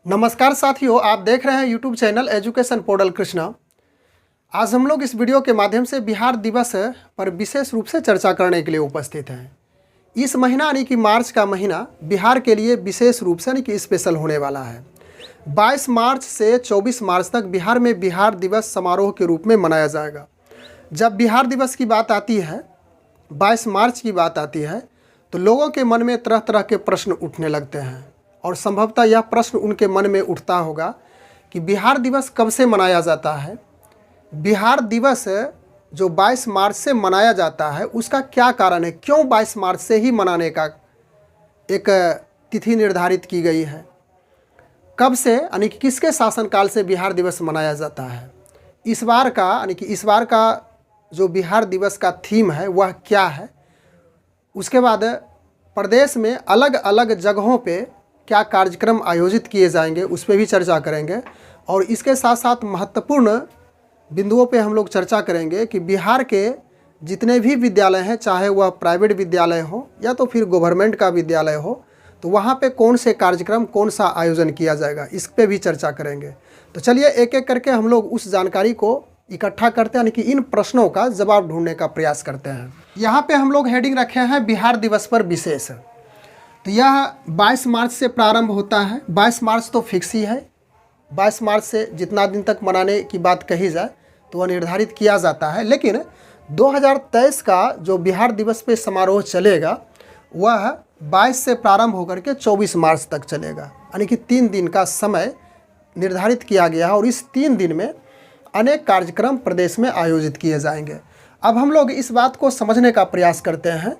नमस्कार साथियों, आप देख रहे हैं YouTube channel education portal Krishna. आज हम लोग इस वीडियो के माध्यम से बिहार दिवस पर विशेष रूप से चर्चा करने के लिए उपस्थित हैं। इस महीना यानी कि मार्च का महीना बिहार के लिए विशेष रूप से यानी कि स्पेशल होने वाला है। 22 मार्च से 24 मार्च तक बिहार में बिहार दिवस समारोह के रूप में मनाया जाएगा। जब बिहार दिवस की बात आती है, 22 मार्च की बात आती है, तो लोगों के मन में तरह तरह के प्रश्न उठने लगते हैं और संभवतः यह प्रश्न उनके मन में उठता होगा कि बिहार दिवस कब से मनाया जाता है। बिहार दिवस जो 22 मार्च से मनाया जाता है उसका क्या कारण है, क्यों 22 मार्च से ही मनाने का एक तिथि निर्धारित की गई है, कब से यानी कि किसके शासनकाल से बिहार दिवस मनाया जाता है। इस बार का यानी कि इस बार का जो बिहार दिवस का थीम है वह क्या है। उसके बाद प्रदेश में अलग अलग जगहों पे क्या कार्यक्रम आयोजित किए जाएंगे उस पर भी चर्चा करेंगे और इसके साथ साथ महत्वपूर्ण बिंदुओं पे हम लोग चर्चा करेंगे कि बिहार के जितने भी विद्यालय हैं, चाहे वह प्राइवेट विद्यालय हो या तो फिर गवर्नमेंट का विद्यालय हो, तो वहाँ पे कौन से कार्यक्रम कौन सा आयोजन किया जाएगा, इस पे भी चर्चा करेंगे। तो चलिए एक एक करके हम लोग उस जानकारी को इकट्ठा करते हैं, यानी कि इन प्रश्नों का जवाब ढूंढने का प्रयास करते हैं। यहाँ पे हम लोग हेडिंग रखे हैं बिहार दिवस पर विशेष। तो यह 22 मार्च से प्रारंभ होता है। 22 मार्च तो फिक्स ही है। 22 मार्च से जितना दिन तक मनाने की बात कही जाए तो वह निर्धारित किया जाता है, लेकिन 2023 का जो बिहार दिवस पे समारोह चलेगा वह 22 से प्रारंभ होकर के 24 मार्च तक चलेगा, यानी कि 3 दिन का समय निर्धारित किया गया है और इस 3 दिन में अनेक कार्यक्रम प्रदेश में आयोजित किए जाएंगे। अब हम लोग इस बात को समझने का प्रयास करते हैं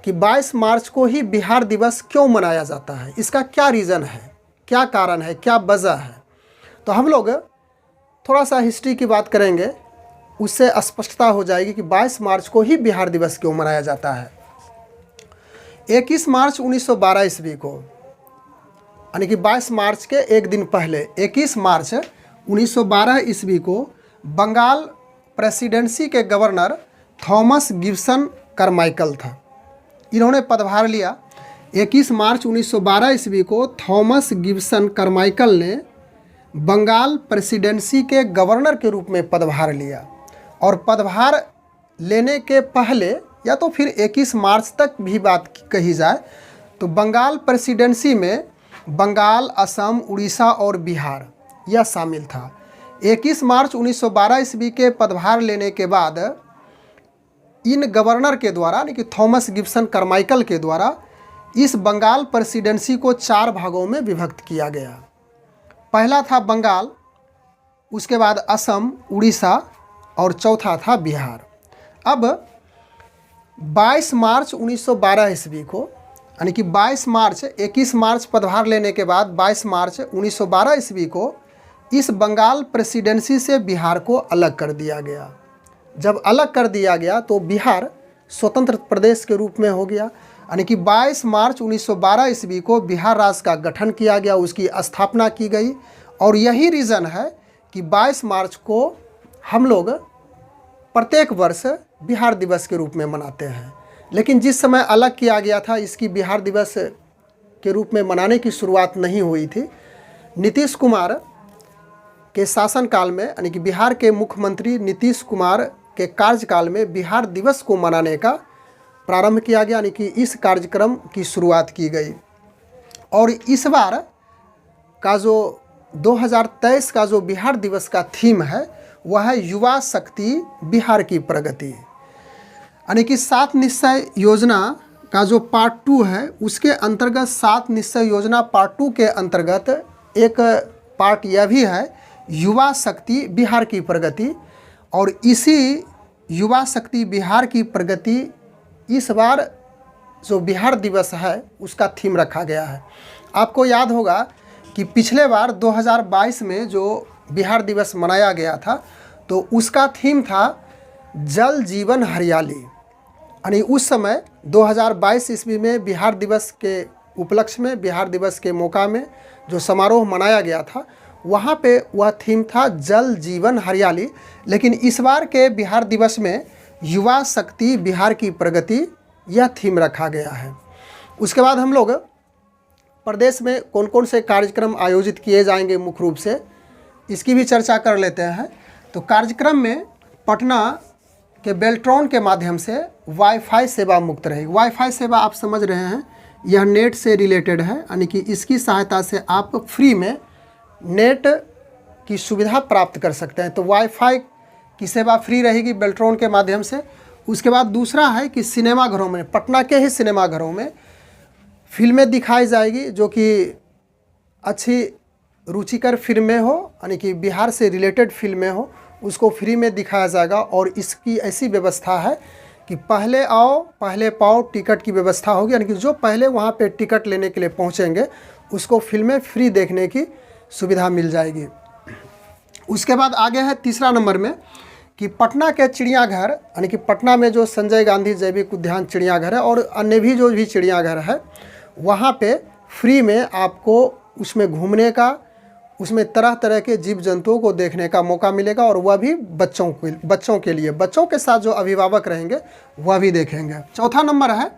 कि 22 मार्च को ही बिहार दिवस क्यों मनाया जाता है, इसका क्या रीज़न है, क्या कारण है, क्या वजह है। तो हम लोग थोड़ा सा हिस्ट्री की बात करेंगे, उससे स्पष्टता हो जाएगी कि 22 मार्च को ही बिहार दिवस क्यों मनाया जाता है। 21 मार्च 1912 ईस्वी को, यानी कि 22 मार्च के एक दिन पहले 21 मार्च 1912 ईस्वी को बंगाल प्रेसिडेंसी के गवर्नर थॉमस गिब्सन करमाइकल था, इन्होंने पदभार लिया। 21 मार्च 1912 ईस्वी को थॉमस गिब्सन करमाइकल ने बंगाल प्रेसिडेंसी के गवर्नर के रूप में पदभार लिया और पदभार लेने के पहले या तो फिर 21 मार्च तक भी बात कही जाए तो बंगाल प्रेसिडेंसी में बंगाल, असम, उड़ीसा और बिहार यह शामिल था। 21 मार्च 1912 ईस्वी के पदभार लेने के बाद इन गवर्नर के द्वारा यानी कि थॉमस गिब्सन करमाइकल के द्वारा इस बंगाल प्रेसिडेंसी को 4 भागों में विभक्त किया गया। पहला था बंगाल, उसके बाद असम, उड़ीसा और चौथा था बिहार। अब 22 मार्च 1912 ईस्वी को, यानी कि 22 मार्च 21 मार्च पदभार लेने के बाद 22 मार्च 1912 ईस्वी को इस बंगाल प्रेसिडेंसी से बिहार को अलग कर दिया गया। जब अलग कर दिया गया तो बिहार स्वतंत्र प्रदेश के रूप में हो गया, यानी कि 22 मार्च 1912 ईस्वी को बिहार राज्य का गठन किया गया, उसकी स्थापना की गई। और यही रीज़न है कि 22 मार्च को हम लोग प्रत्येक वर्ष बिहार दिवस के रूप में मनाते हैं। लेकिन जिस समय अलग किया गया था, इसकी बिहार दिवस के रूप में मनाने की शुरुआत नहीं हुई थी। नीतीश कुमार के शासनकाल में, यानी कि बिहार के मुख्यमंत्री नीतीश कुमार के कार्यकाल में बिहार दिवस को मनाने का प्रारंभ किया गया, यानी कि इस कार्यक्रम की शुरुआत की गई। और इस बार का जो 2023 का जो बिहार दिवस का थीम है वह है युवा शक्ति बिहार की प्रगति, यानी कि 7 निश्चय योजना का जो पार्ट 2 है उसके अंतर्गत 7 निश्चय योजना पार्ट 2 के अंतर्गत एक पार्ट यह भी है युवा शक्ति बिहार की प्रगति। और इसी युवा शक्ति बिहार की प्रगति इस बार जो बिहार दिवस है उसका थीम रखा गया है। आपको याद होगा कि पिछले बार 2022 में जो बिहार दिवस मनाया गया था तो उसका थीम था जल जीवन हरियाली, यानी उस समय 2022 ईस्वी में बिहार दिवस के उपलक्ष्य में, बिहार दिवस के मौका में जो समारोह मनाया गया था वहाँ पे वह थीम था जल जीवन हरियाली। लेकिन इस बार के बिहार दिवस में युवा शक्ति बिहार की प्रगति यह थीम रखा गया है। उसके बाद हम लोग प्रदेश में कौन कौन से कार्यक्रम आयोजित किए जाएंगे मुख्य रूप से, इसकी भी चर्चा कर लेते हैं। तो कार्यक्रम में पटना के बेल्ट्रॉन के माध्यम से वाईफाई सेवा मुक्त रहेगी। वाईफाई सेवा आप समझ रहे हैं, यह नेट से रिलेटेड है, यानी कि इसकी सहायता से आप फ्री में नेट की सुविधा प्राप्त कर सकते हैं। तो वाईफाई की सेवा फ्री रहेगी बेल्ट्रॉन के माध्यम से। उसके बाद दूसरा है कि सिनेमाघरों में, पटना के ही सिनेमाघरों में फिल्में दिखाई जाएगी जो कि अच्छी रुचिकर फिल्में हो, यानी कि बिहार से रिलेटेड फिल्में हो, उसको फ्री में दिखाया जाएगा। और इसकी ऐसी व्यवस्था है कि पहले आओ पहले पाओ टिकट की व्यवस्था होगी, यानी कि जो पहले वहाँ पे टिकट लेने के लिए पहुँचेंगे उसको फिल्में फ्री देखने की सुविधा मिल जाएगी। उसके बाद आगे है तीसरा नंबर में कि पटना के चिड़ियाघर, यानी कि पटना में जो संजय गांधी जैविक उद्यान चिड़ियाघर है और अन्य भी जो भी चिड़ियाघर है, वहाँ पे फ्री में आपको उसमें घूमने का, उसमें तरह तरह के जीव जंतुओं को देखने का मौका मिलेगा। और वह भी बच्चों के लिए, बच्चों के साथ जो अभिभावक रहेंगे वह भी देखेंगे। चौथा नंबर है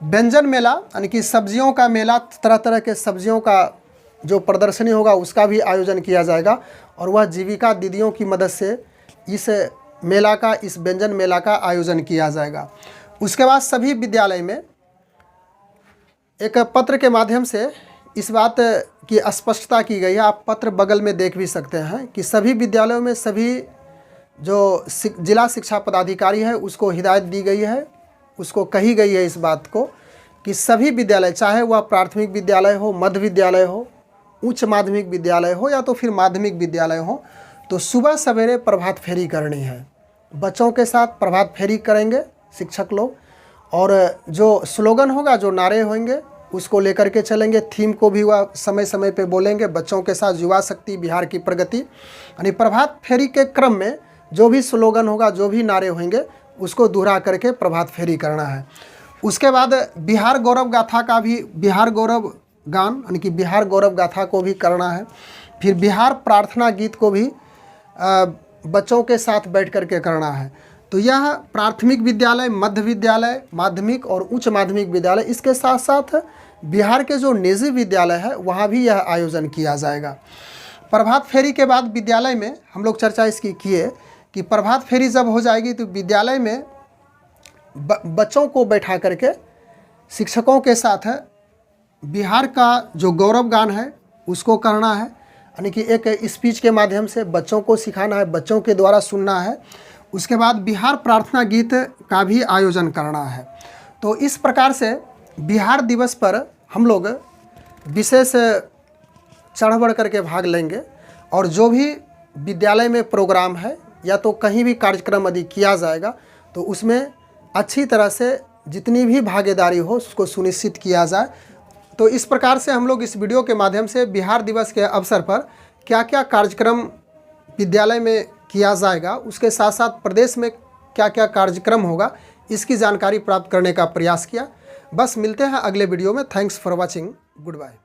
व्यंजन मेला, यानी कि सब्जियों का मेला, तरह तरह के सब्जियों का जो प्रदर्शनी होगा उसका भी आयोजन किया जाएगा। और वह जीविका दीदियों की मदद से इस मेला का, इस व्यंजन मेला का आयोजन किया जाएगा। उसके बाद सभी विद्यालय में एक पत्र के माध्यम से इस बात की स्पष्टता की गई है, आप पत्र बगल में देख भी सकते हैं, कि सभी विद्यालयों में सभी जो जिला शिक्षा पदाधिकारी है उसको हिदायत दी गई है, उसको कही गई है इस बात को कि सभी विद्यालय, चाहे वह प्राथमिक विद्यालय हो, मध्य विद्यालय हो, उच्च माध्यमिक विद्यालय हो या तो फिर माध्यमिक विद्यालय हो, तो सुबह सवेरे प्रभात फेरी करनी है। बच्चों के साथ प्रभात फेरी करेंगे शिक्षक लोग, और जो स्लोगन होगा, जो नारे होंगे उसको लेकर के चलेंगे। थीम को भी वह समय समय पे बोलेंगे, बच्चों के साथ युवा शक्ति बिहार की प्रगति। यानी प्रभात फेरी के क्रम में जो भी स्लोगन होगा, जो भी नारे होंगे, उसको दोहरा करके प्रभात फेरी करना है। उसके बाद बिहार गौरव गाथा का भी, बिहार गौरव गान, यानी कि बिहार गौरव गाथा को भी करना है। फिर बिहार प्रार्थना गीत को भी बच्चों के साथ बैठ करके करना है। तो यह प्राथमिक विद्यालय, मध्य विद्यालय, माध्यमिक और उच्च माध्यमिक विद्यालय, इसके साथ साथ बिहार के जो निजी विद्यालय है वहाँ भी यह आयोजन किया जाएगा। प्रभात फेरी के बाद विद्यालय में हम लोग चर्चा इसकी किए कि प्रभात फेरी जब हो जाएगी तो विद्यालय में बच्चों को बैठा करके शिक्षकों के साथ बिहार का जो गौरव गान है उसको करना है, यानी कि एक स्पीच के माध्यम से बच्चों को सिखाना है, बच्चों के द्वारा सुनना है। उसके बाद बिहार प्रार्थना गीत का भी आयोजन करना है। तो इस प्रकार से बिहार दिवस पर हम लोग विशेष चढ़ बढ़ करके भाग लेंगे, और जो भी विद्यालय में प्रोग्राम है या तो कहीं भी कार्यक्रम यदि किया जाएगा तो उसमें अच्छी तरह से जितनी भी भागीदारी हो उसको सुनिश्चित किया जाए। तो इस प्रकार से हम लोग इस वीडियो के माध्यम से बिहार दिवस के अवसर पर क्या क्या कार्यक्रम विद्यालय में किया जाएगा, उसके साथ साथ प्रदेश में क्या क्या कार्यक्रम होगा, इसकी जानकारी प्राप्त करने का प्रयास किया। बस मिलते हैं अगले वीडियो में। Thanks for watching, good bye.